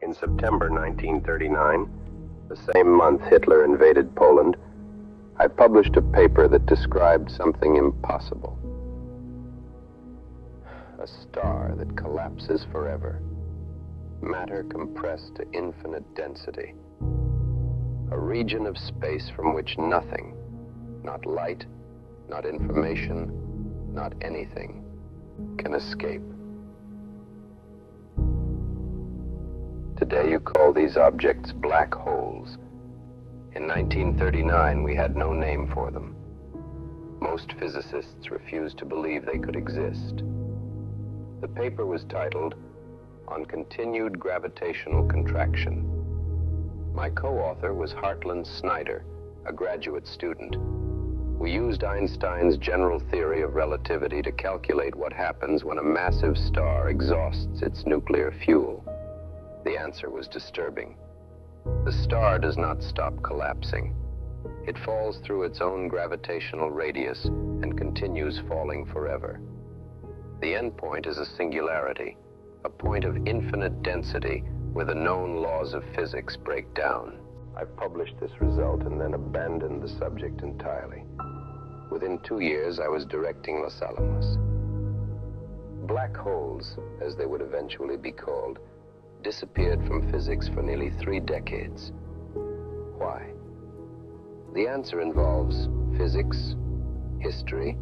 In September 1939, the same month Hitler invaded Poland, I published a paper that described something impossible. A star that collapses forever. Matter compressed to infinite density. A region of space from which nothing, not light, not information, not anything, can escape. Today you call these objects black holes. In 1939, we had no name for them. Most physicists refused to believe they could exist. The paper was titled, "On Continued Gravitational Contraction." My co-author was Hartland Snyder, a graduate student. We used Einstein's general theory of relativity to calculate what happens when a massive star exhausts its nuclear fuel. The answer was disturbing. The star does not stop collapsing. It falls through its own gravitational radius and continues falling forever. The endpoint is a singularity, a point of infinite density where the known laws of physics break down. I published this result and then abandoned the subject entirely. Within 2 years, I was directing Los Alamos. Black holes, as they would eventually be called, disappeared from physics for nearly 3 decades. Why? The answer involves physics, history,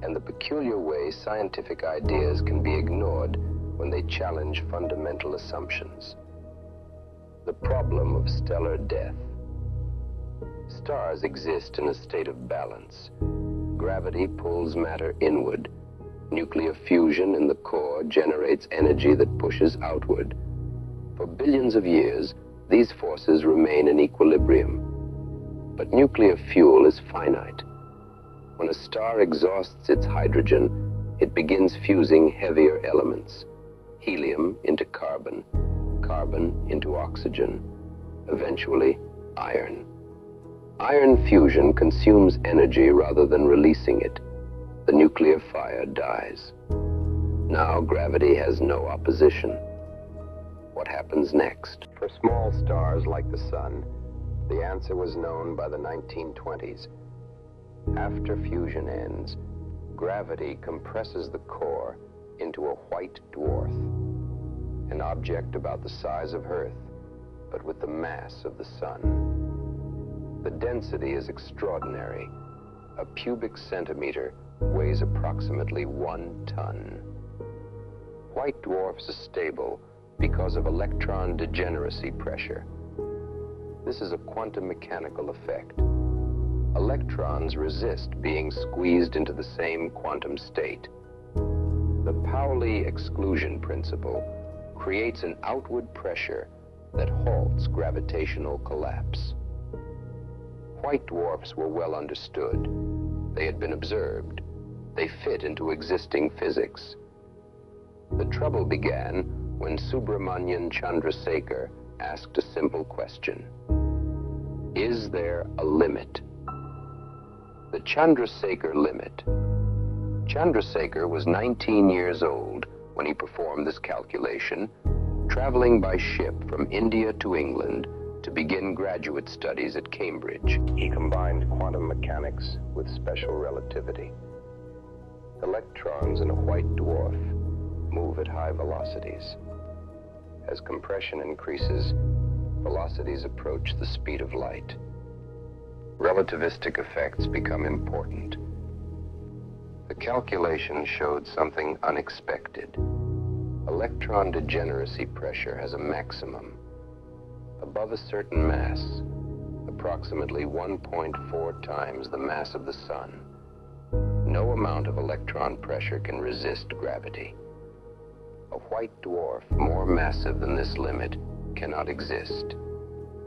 and the peculiar way scientific ideas can be ignored when they challenge fundamental assumptions. The problem of stellar death. Stars exist in a state of balance. Gravity pulls matter inward. Nuclear fusion in the core generates energy that pushes outward. For billions of years, these forces remain in equilibrium. But nuclear fuel is finite. When a star exhausts its hydrogen, it begins fusing heavier elements. Helium into carbon, carbon into oxygen, eventually iron. Iron fusion consumes energy rather than releasing it. The nuclear fire dies. Now gravity has no opposition. What happens next? For small stars like the Sun, the answer was known by the 1920s. After fusion ends, gravity compresses the core into a white dwarf, an object about the size of Earth, but with the mass of the Sun. The density is extraordinary. A cubic centimeter weighs approximately 1 ton. White dwarfs are stable because of electron degeneracy pressure. This is a quantum mechanical effect. Electrons resist being squeezed into the same quantum state. The Pauli exclusion principle creates an outward pressure that halts gravitational collapse. White dwarfs were well understood. They had been observed. They fit into existing physics. The trouble began when Subramanian Chandrasekhar asked a simple question. Is there a limit? The Chandrasekhar limit. Chandrasekhar was 19 years old when he performed this calculation, traveling by ship from India to England to begin graduate studies at Cambridge. He combined quantum mechanics with special relativity. Electrons in a white dwarf move at high velocities. As compression increases, velocities approach the speed of light. Relativistic effects become important. The calculation showed something unexpected. Electron degeneracy pressure has a maximum. Above a certain mass, approximately 1.4 times the mass of the Sun, no amount of electron pressure can resist gravity. A white dwarf more massive than this limit cannot exist.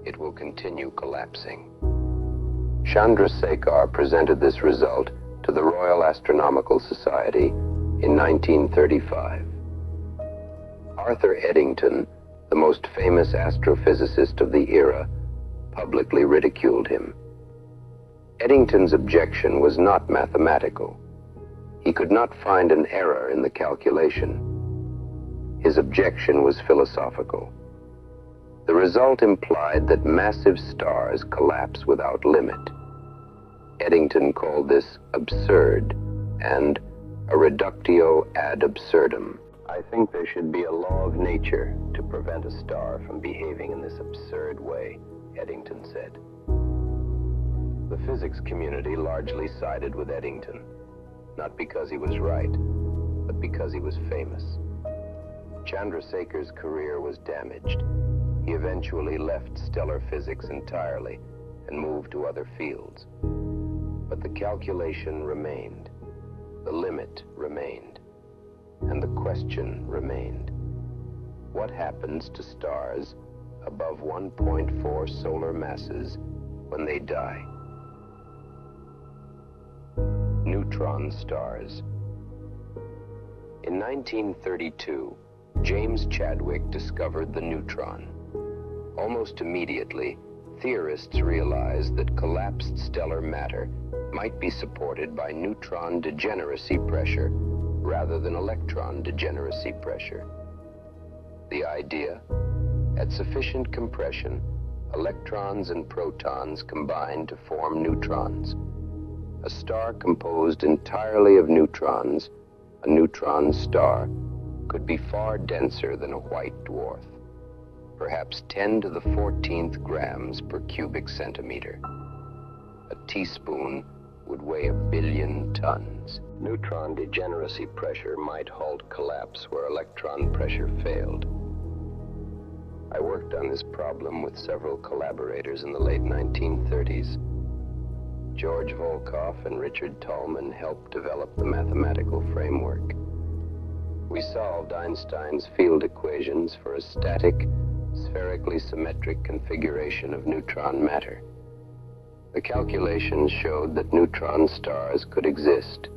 It will continue collapsing. Chandrasekhar presented this result to the Royal Astronomical Society in 1935. Arthur Eddington, the most famous astrophysicist of the era, publicly ridiculed him. Eddington's objection was not mathematical. He could not find an error in the calculation. His objection was philosophical. The result implied that massive stars collapse without limit. Eddington called this absurd and a reductio ad absurdum. I think there should be a law of nature to prevent a star from behaving in this absurd way, Eddington said. The physics community largely sided with Eddington, not because he was right, but because he was famous. Chandrasekhar's career was damaged. He eventually left stellar physics entirely and moved to other fields. But the calculation remained, the limit remained, and the question remained. What happens to stars above 1.4 solar masses when they die? Neutron stars. In 1932, James Chadwick discovered the neutron. Almost immediately, theorists realized that collapsed stellar matter might be supported by neutron degeneracy pressure rather than electron degeneracy pressure. The idea: at sufficient compression, electrons and protons combine to form neutrons. A star composed entirely of neutrons, a neutron star, could be far denser than a white dwarf, perhaps 10 to the 14th grams per cubic centimeter. A teaspoon would weigh 1 billion tons. Neutron degeneracy pressure might halt collapse where electron pressure failed. I worked on this problem with several collaborators in the late 1930s. George Volkoff and Richard Tolman helped develop the mathematical framework. We solved Einstein's field equations for a static, spherically symmetric configuration of neutron matter. The calculations showed that neutron stars could exist.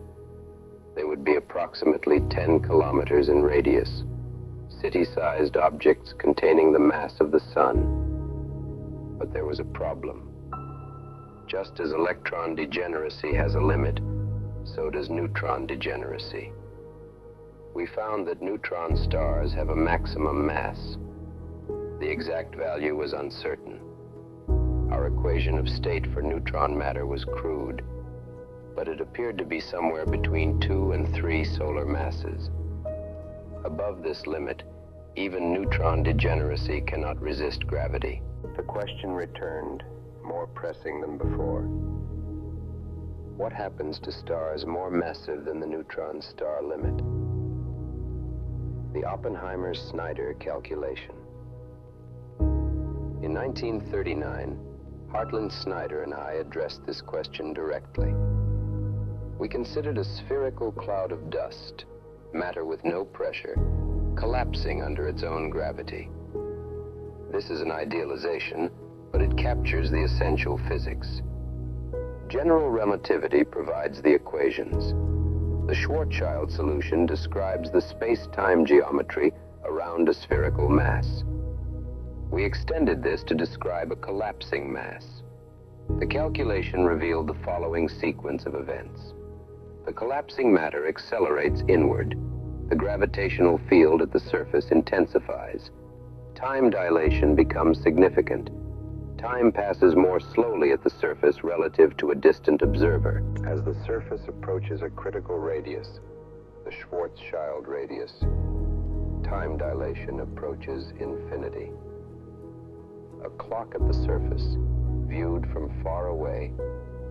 They would be approximately 10 kilometers in radius, city-sized objects containing the mass of the sun. But there was a problem. Just as electron degeneracy has a limit, so does neutron degeneracy. We found that neutron stars have a maximum mass. The exact value was uncertain. Our equation of state for neutron matter was crude, but it appeared to be somewhere between 2 and 3 solar masses. Above this limit, even neutron degeneracy cannot resist gravity. The question returned, more pressing than before. What happens to stars more massive than the neutron star limit? The Oppenheimer Snyder calculation. In 1939, Hartland Snyder and I addressed this question directly. We considered a spherical cloud of dust, matter with no pressure, collapsing under its own gravity. This is an idealization, but it captures the essential physics. General relativity provides the equations. The Schwarzschild solution describes the space-time geometry around a spherical mass. We extended this to describe a collapsing mass. The calculation revealed the following sequence of events. The collapsing matter accelerates inward. The gravitational field at the surface intensifies. Time dilation becomes significant. Time passes more slowly at the surface relative to a distant observer. As the surface approaches a critical radius, the Schwarzschild radius, time dilation approaches infinity. A clock at the surface, viewed from far away,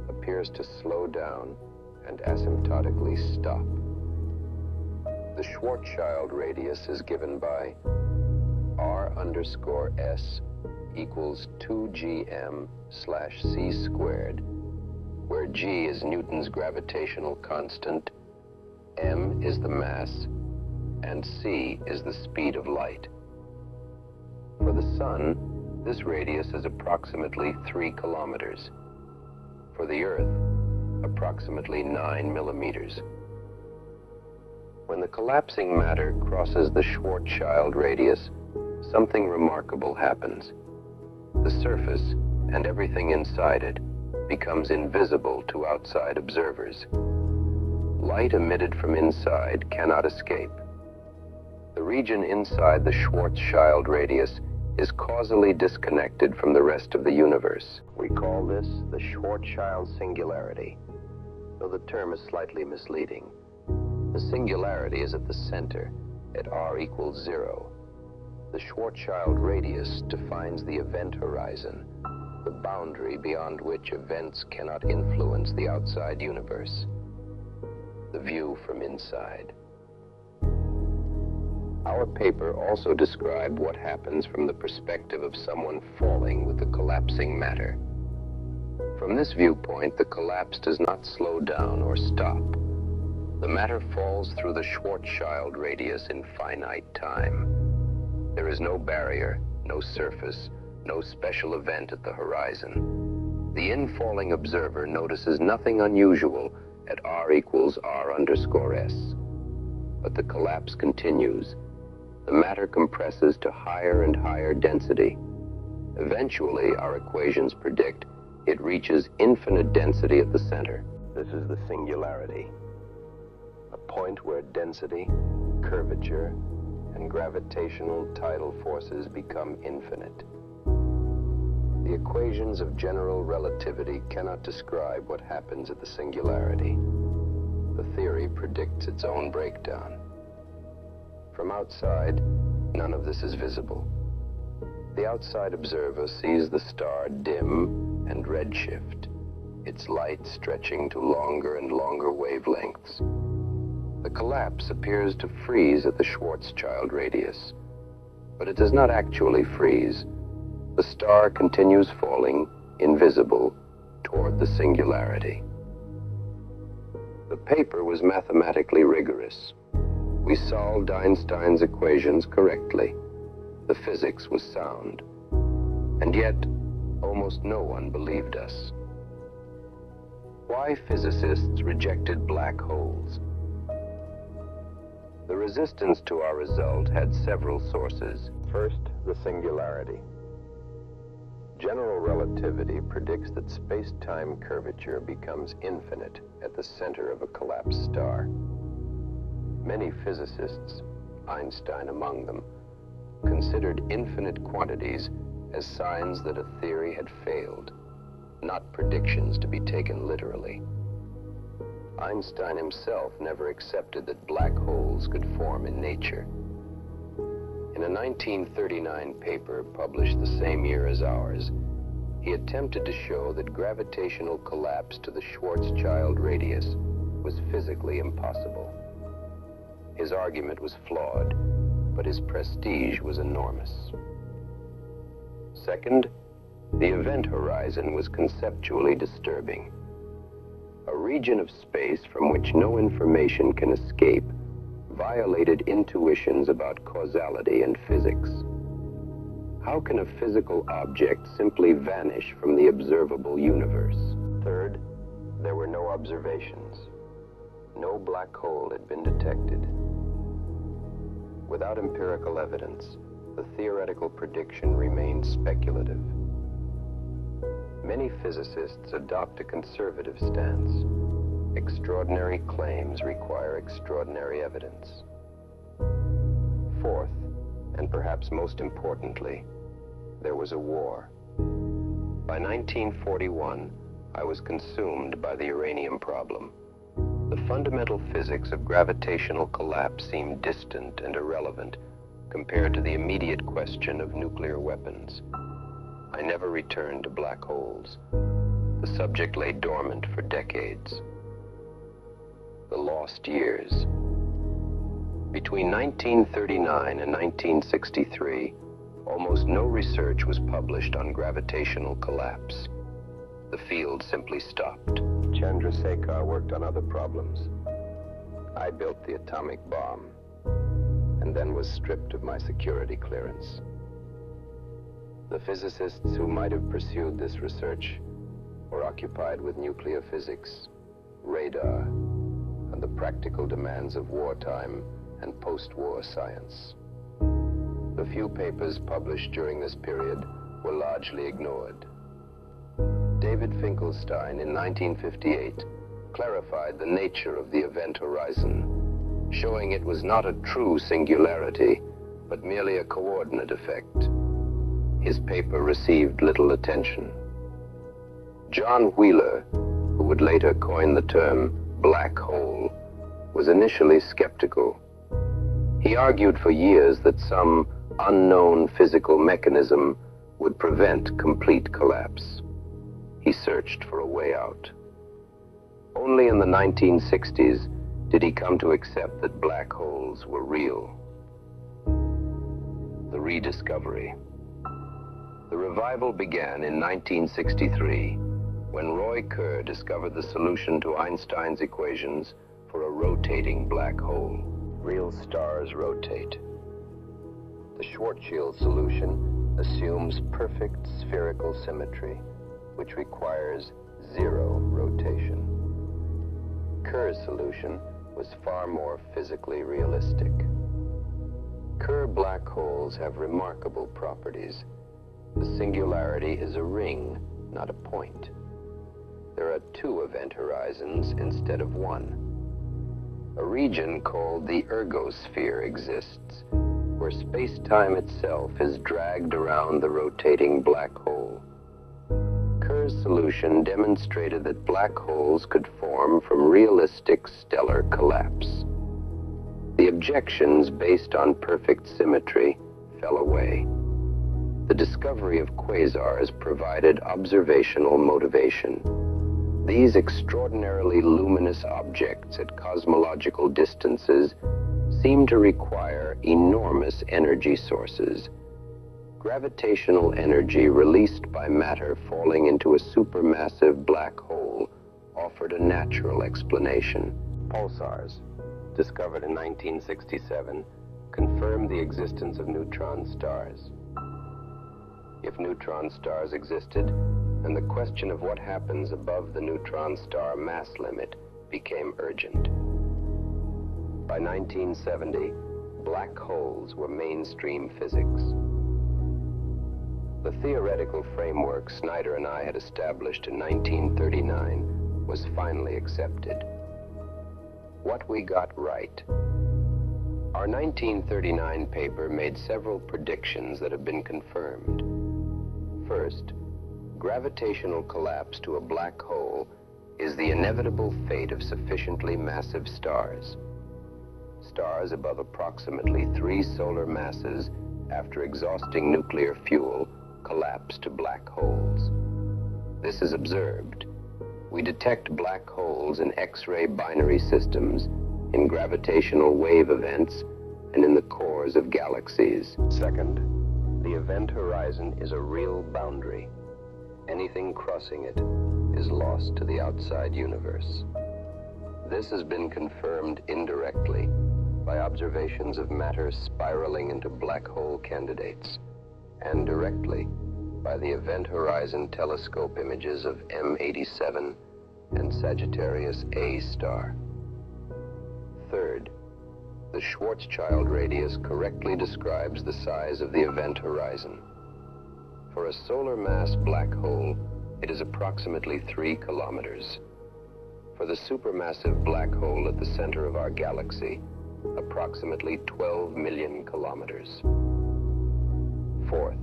appears to slow down and asymptotically stop. The Schwarzschild radius is given by r_s equals 2gm/c squared, where g is Newton's gravitational constant, m is the mass, and c is the speed of light. For the sun, this radius is approximately 3 kilometers. For the Earth, approximately 9 millimeters. When the collapsing matter crosses the Schwarzschild radius, something remarkable happens. The surface, and everything inside it, becomes invisible to outside observers. Light emitted from inside cannot escape. The region inside the Schwarzschild radius is causally disconnected from the rest of the universe. We call this the Schwarzschild singularity, though the term is slightly misleading. The singularity is at the center, at r equals 0. The Schwarzschild radius defines the event horizon, the boundary beyond which events cannot influence the outside universe, the view from inside. Our paper also described what happens from the perspective of someone falling with the collapsing matter. From this viewpoint, the collapse does not slow down or stop. The matter falls through the Schwarzschild radius in finite time. There is no barrier, no surface, no special event at the horizon. The infalling observer notices nothing unusual at r equals r_s. But the collapse continues. The matter compresses to higher and higher density. Eventually, our equations predict, it reaches infinite density at the center. This is the singularity, a point where density, curvature, and gravitational tidal forces become infinite. The equations of general relativity cannot describe what happens at the singularity. The theory predicts its own breakdown. From outside, none of this is visible. The outside observer sees the star dim and redshift, its light stretching to longer and longer wavelengths. The collapse appears to freeze at the Schwarzschild radius, but it does not actually freeze. The star continues falling, invisible, toward the singularity. The paper was mathematically rigorous. We solved Einstein's equations correctly. The physics was sound. And yet, almost no one believed us. Why physicists rejected black holes? The resistance to our result had several sources. First, the singularity. General relativity predicts that space-time curvature becomes infinite at the center of a collapsed star. Many physicists, Einstein among them, considered infinite quantities as signs that a theory had failed, not predictions to be taken literally. Einstein himself never accepted that black holes could form in nature. In a 1939 paper published the same year as ours, he attempted to show that gravitational collapse to the Schwarzschild radius was physically impossible. His argument was flawed, but his prestige was enormous. Second, the event horizon was conceptually disturbing. A region of space from which no information can escape violated intuitions about causality and physics. How can a physical object simply vanish from the observable universe? Third, there were no observations. No black hole had been detected. Without empirical evidence, the theoretical prediction remained speculative. Many physicists adopt a conservative stance. Extraordinary claims require extraordinary evidence. Fourth, and perhaps most importantly, there was a war. By 1941, I was consumed by the uranium problem. The fundamental physics of gravitational collapse seemed distant and irrelevant compared to the immediate question of nuclear weapons. I never returned to black holes. The subject lay dormant for decades. The lost years. Between 1939 and 1963, almost no research was published on gravitational collapse. The field simply stopped. Chandrasekhar worked on other problems. I built the atomic bomb, and then was stripped of my security clearance. The physicists who might have pursued this research were occupied with nuclear physics, radar, and the practical demands of wartime and post-war science. The few papers published during this period were largely ignored. David Finkelstein in 1958 clarified the nature of the event horizon, showing it was not a true singularity, but merely a coordinate effect. his paper received little attention. John Wheeler, who would later coin the term black hole, was initially skeptical. He argued for years that some unknown physical mechanism would prevent complete collapse. He searched for a way out. Only in the 1960s did he come to accept that black holes were real. The rediscovery. The revival began in 1963 when Roy Kerr discovered the solution to Einstein's equations for a rotating black hole. Real stars rotate. The Schwarzschild solution assumes perfect spherical symmetry, which requires zero rotation. Kerr's solution was far more physically realistic. Kerr black holes have remarkable properties. The singularity is a ring, not a point. There are two event horizons instead of one. A region called the ergosphere exists, where space-time itself is dragged around the rotating black hole. Kerr's solution demonstrated that black holes could form from realistic stellar collapse. The objections based on perfect symmetry fell away. The discovery of quasars provided observational motivation. These extraordinarily luminous objects at cosmological distances seem to require enormous energy sources. Gravitational energy released by matter falling into a supermassive black hole offered a natural explanation. Pulsars, discovered in 1967, confirmed the existence of neutron stars. If neutron stars existed, then the question of what happens above the neutron star mass limit became urgent. By 1970, black holes were mainstream physics. The theoretical framework Snyder and I had established in 1939 was finally accepted. What we got right. Our 1939 paper made several predictions that have been confirmed. First, gravitational collapse to a black hole is the inevitable fate of sufficiently massive stars. Stars above approximately 3 solar masses, after exhausting nuclear fuel, collapse to black holes. This is observed. We detect black holes in X-ray binary systems, in gravitational wave events, and in the cores of galaxies. Second, the event horizon is a real boundary. Anything crossing it is lost to the outside universe. This has been confirmed indirectly by observations of matter spiraling into black hole candidates, and directly by the Event Horizon Telescope images of M87 and Sagittarius A star. Third, the Schwarzschild radius correctly describes the size of the event horizon. For a solar mass black hole, it is approximately 3 kilometers. For the supermassive black hole at the center of our galaxy, approximately 12 million kilometers. Fourth,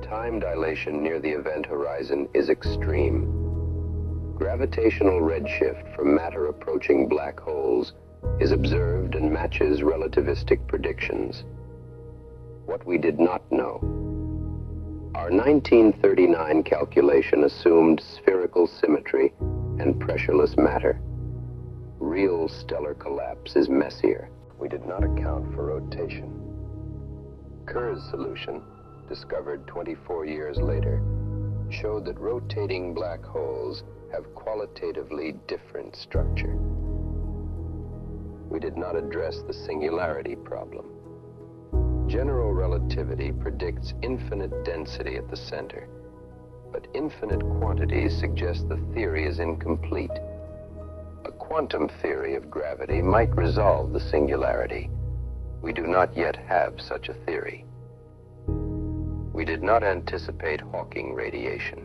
time dilation near the event horizon is extreme. Gravitational redshift from matter approaching black holes is observed and matches relativistic predictions. What we did not know. Our 1939 calculation assumed spherical symmetry and pressureless matter. Real stellar collapse is messier. We did not account for rotation. Kerr's solution, discovered 24 years later, showed that rotating black holes have qualitatively different structure. We did not address the singularity problem. General relativity predicts infinite density at the center, but infinite quantities suggest the theory is incomplete. A quantum theory of gravity might resolve the singularity. We do not yet have such a theory. We did not anticipate Hawking radiation.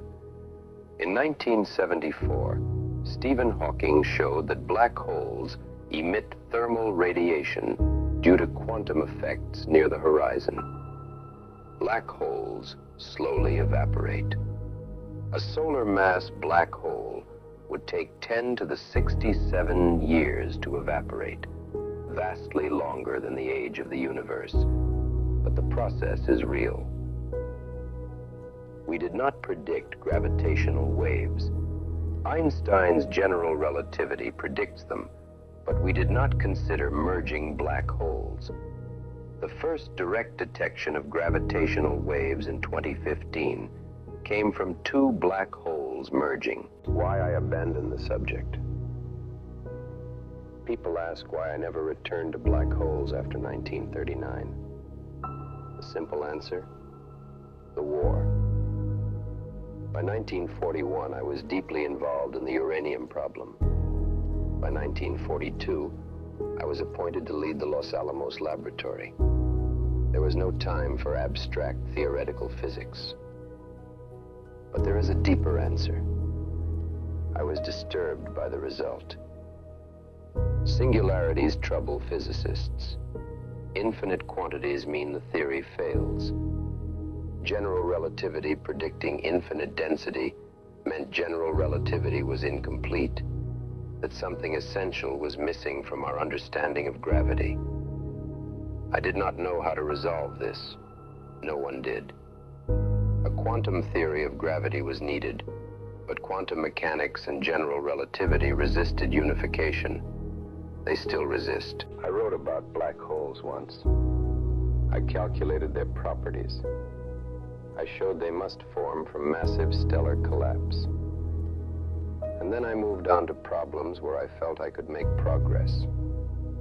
In 1974, Stephen Hawking showed that black holes emit thermal radiation due to quantum effects near the horizon. Black holes slowly evaporate. A solar mass black hole would take 10 to the 67 years to evaporate, vastly longer than the age of the universe. But the process is real. We did not predict gravitational waves. Einstein's general relativity predicts them, but we did not consider merging black holes. The first direct detection of gravitational waves in 2015 came from two black holes merging. Why I abandoned the subject. People ask why I never returned to black holes after 1939. The simple answer: the war. By 1941, I was deeply involved in the uranium problem. By 1942, I was appointed to lead the Los Alamos laboratory. There was no time for abstract theoretical physics. But there is a deeper answer. I was disturbed by the result. Singularities trouble physicists. Infinite quantities mean the theory fails. General relativity predicting infinite density meant general relativity was incomplete, that something essential was missing from our understanding of gravity. I did not know how to resolve this. No one did. A quantum theory of gravity was needed, but quantum mechanics and general relativity resisted unification. They still resist. I wrote about black holes once. I calculated their properties. I showed they must form from massive stellar collapse. And then I moved on to problems where I felt I could make progress.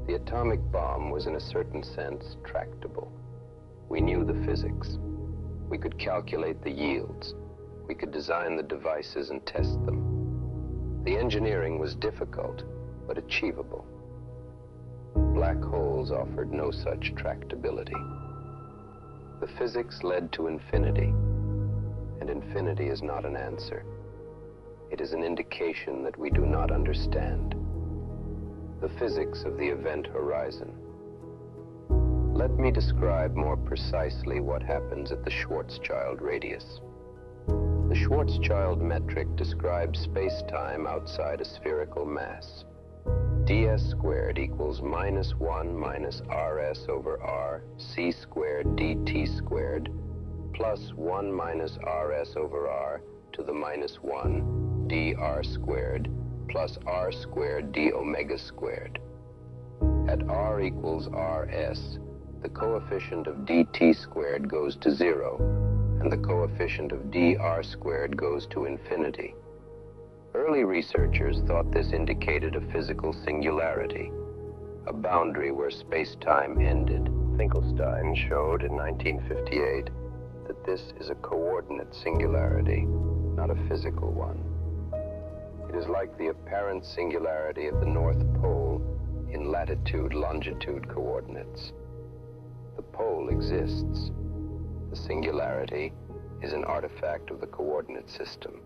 The atomic bomb was in a certain sense tractable. We knew the physics. We could calculate the yields. We could design the devices and test them. The engineering was difficult, but achievable. Black holes offered no such tractability. The physics led to infinity, and infinity is not an answer. It is an indication that we do not understand. The physics of the event horizon. Let me describe more precisely what happens at the Schwarzschild radius. The Schwarzschild metric describes space-time outside a spherical mass. ds squared equals -1 minus rs over r c squared dt squared plus 1 minus rs over r to the -1 dr squared plus r squared d omega squared. At r equals rs, the coefficient of dt squared goes to 0, and the coefficient of dr squared goes to infinity. Early researchers thought this indicated a physical singularity, a boundary where space-time ended. Finkelstein showed in 1958 that this is a coordinate singularity, not a physical one. It is like the apparent singularity of the North Pole in latitude-longitude coordinates. The pole exists. The singularity is an artifact of the coordinate system.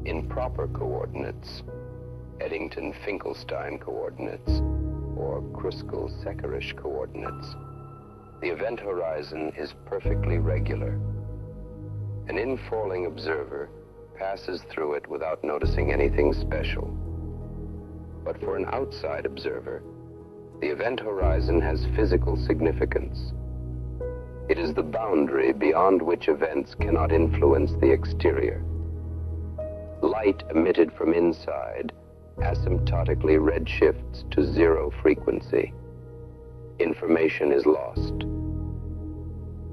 In proper coordinates, Eddington-Finkelstein coordinates, or Kruskal-Sekerish coordinates, the event horizon is perfectly regular. An infalling observer passes through it without noticing anything special. But for an outside observer, the event horizon has physical significance. It is the boundary beyond which events cannot influence the exterior. Light emitted from inside asymptotically redshifts to 0 frequency. Information is lost.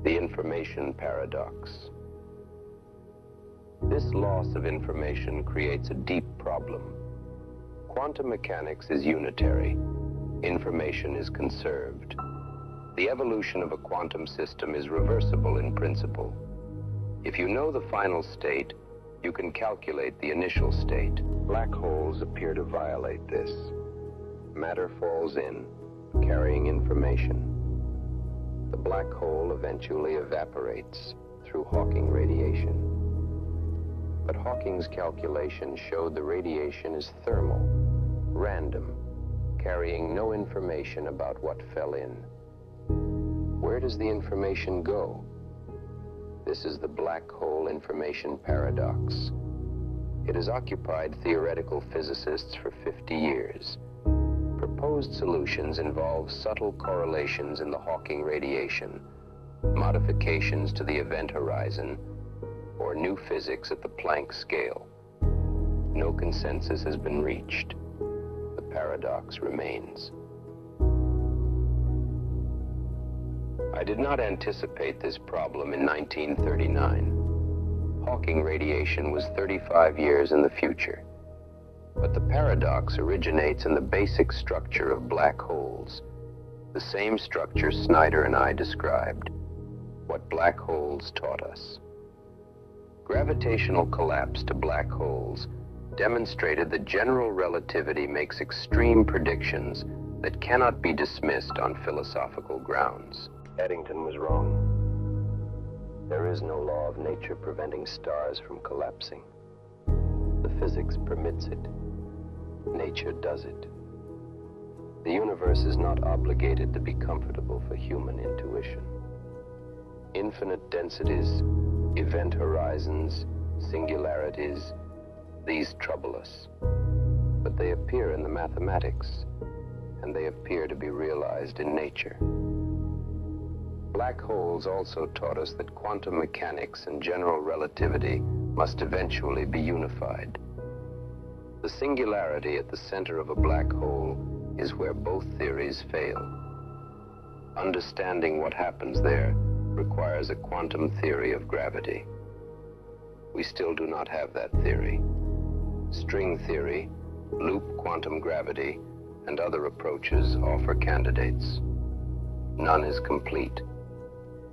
The information paradox. This loss of information creates a deep problem. Quantum mechanics is unitary. Information is conserved. The evolution of a quantum system is reversible in principle. If you know the final state, you can calculate the initial state. Black holes appear to violate this. Matter falls in, carrying information. The black hole eventually evaporates through Hawking radiation. But Hawking's calculation showed the radiation is thermal, random, carrying no information about what fell in. Where does the information go? This is the black hole information paradox. It has occupied theoretical physicists for 50 years. Proposed solutions involve subtle correlations in the Hawking radiation, modifications to the event horizon, or new physics at the Planck scale. No consensus has been reached. The paradox remains. I did not anticipate this problem in 1939. Hawking radiation was 35 years in the future. But the paradox originates in the basic structure of black holes, the same structure Snyder and I described, what black holes taught us. Gravitational collapse to black holes demonstrated that general relativity makes extreme predictions that cannot be dismissed on philosophical grounds. Eddington was wrong. There is no law of nature preventing stars from collapsing. The physics permits it. Nature does it. The universe is not obligated to be comfortable for human intuition. Infinite densities, event horizons, singularities, these trouble us. But they appear in the mathematics, and they appear to be realized in nature. Black holes also taught us that quantum mechanics and general relativity must eventually be unified. The singularity at the center of a black hole is where both theories fail. Understanding what happens there requires a quantum theory of gravity. We still do not have that theory. String theory, loop quantum gravity, and other approaches offer candidates. None is complete.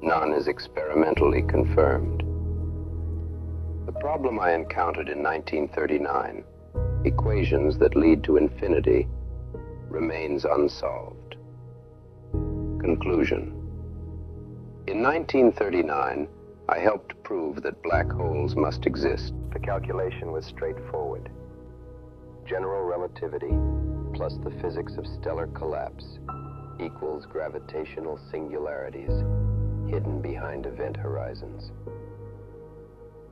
None is experimentally confirmed. The problem I encountered in 1939, equations that lead to infinity, remains unsolved. Conclusion. In 1939, I helped prove that black holes must exist. The calculation was straightforward. General relativity plus the physics of stellar collapse equals gravitational singularities hidden behind event horizons.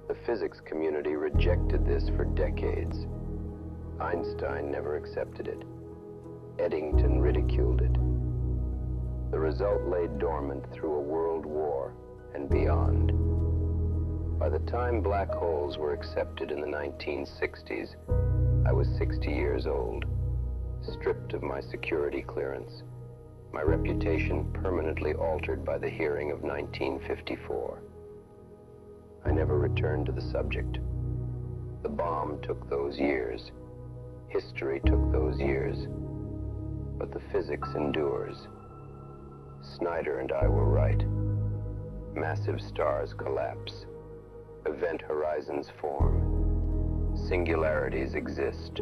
The physics community rejected this for decades. Einstein never accepted it. Eddington ridiculed it. The result lay dormant through a world war and beyond. By the time black holes were accepted in the 1960s, I was 60 years old, stripped of my security clearance, my reputation permanently altered by the hearing of 1954. I never returned to the subject. The bomb took those years. History took those years. But the physics endures. Snyder and I were right. Massive stars collapse. Event horizons form. Singularities exist.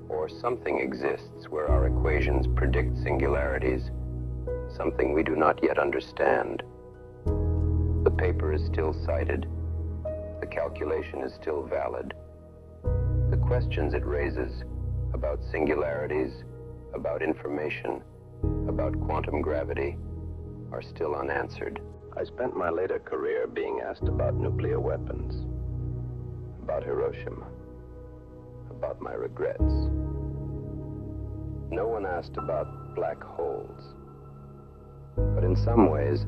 Or something exists where our equations predict singularities, something we do not yet understand. The paper is still cited. The calculation is still valid. The questions it raises about singularities, about information, about quantum gravity are still unanswered. I spent my later career being asked about nuclear weapons, about Hiroshima, about my regrets. No one asked about black holes. But in some ways,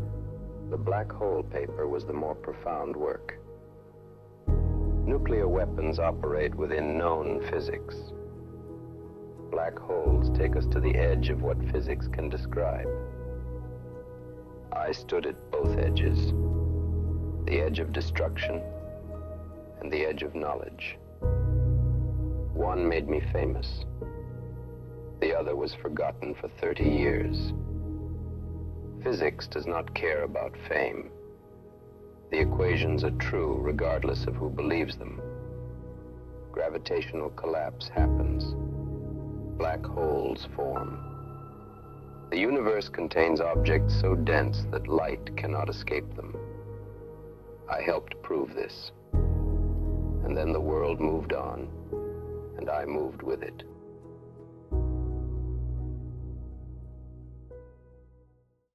the black hole paper was the more profound work. Nuclear weapons operate within known physics. Black holes take us to the edge of what physics can describe. I stood at both edges, the edge of destruction and the edge of knowledge. One made me famous. The other was forgotten for 30 years. Physics does not care about fame. The equations are true regardless of who believes them. Gravitational collapse happens. Black holes form. The universe contains objects so dense that light cannot escape them. I helped prove this. And then the world moved on, and I moved with it.